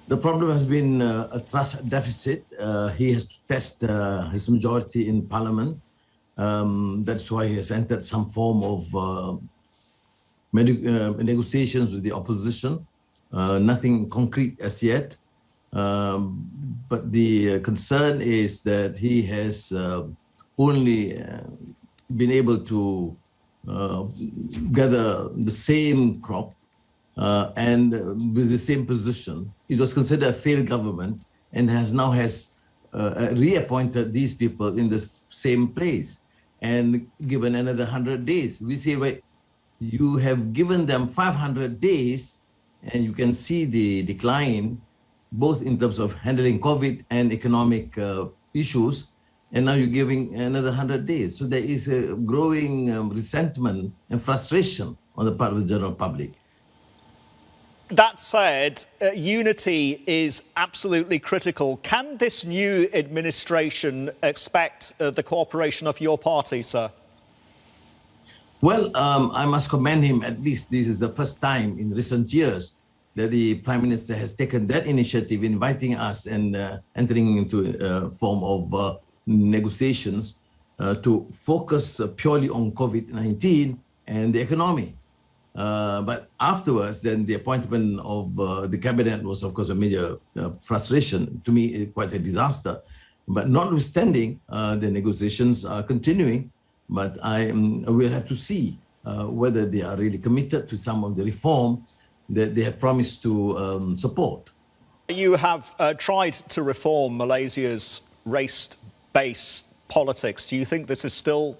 The problem has been a trust deficit. He has to test his majority in parliament. That's why he has entered some form of negotiations with the opposition. Nothing concrete as yet. But the concern is that he has only been able to gather the same crop and with the same position. It was considered a failed government and has reappointed these people in the same place and given another 100 days. We say, wait, you have given them 500 days and you can see the decline, both in terms of handling COVID and economic issues. And now you're giving another 100 days. So there is a growing resentment and frustration on the part of the general public. That said, unity is absolutely critical. Can this new administration expect the cooperation of your party, sir? Well, I must commend him. At least this is the first time in recent years that the Prime Minister has taken that initiative, inviting us and entering into a form of negotiations to focus purely on COVID-19 and the economy. But afterwards, then the appointment of the cabinet was, of course, a major frustration. To me, quite a disaster. But notwithstanding, the negotiations are continuing. But I will have to see whether they are really committed to some of the reform that they have promised to support. You have tried to reform Malaysia's race-based politics. Do you think this is still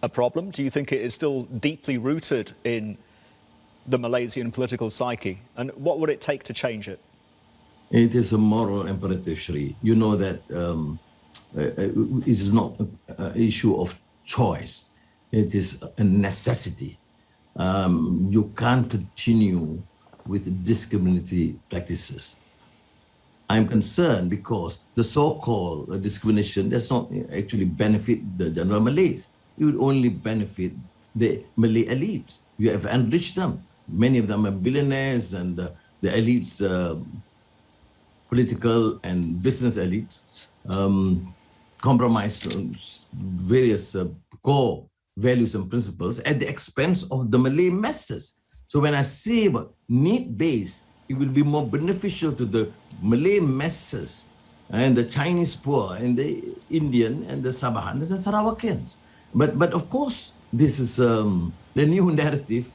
a problem? Do you think it is still deeply rooted in the Malaysian political psyche? And what would it take to change it? It is a moral imperative, Shri. You know that it is not an issue of choice. It is a necessity. You can't continue with discriminatory practices. I'm concerned because the so-called discrimination does not actually benefit the general Malays. It would only benefit the Malay elites. You have enriched them. Many of them are billionaires, and the elites, political and business elites, compromise various core values and principles at the expense of the Malay masses. So when I say about need-based, it will be more beneficial to the Malay masses and the Chinese poor and the Indian and the Sabahans and Sarawakians. But of course, this is the new narrative,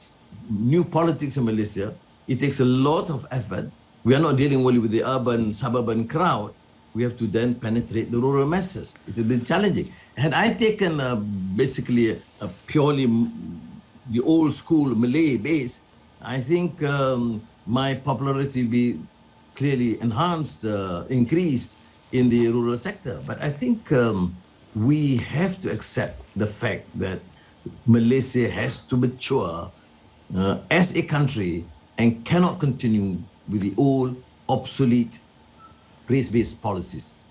new politics in Malaysia. It takes a lot of effort. We are not dealing only with the urban, suburban crowd. We have to then penetrate the rural masses. It will be challenging. Had I taken basically a purely the old school Malay base, I think my popularity will be clearly enhanced, increased in the rural sector. But I think we have to accept the fact that Malaysia has to mature as a country and cannot continue with the old obsolete race-based policies.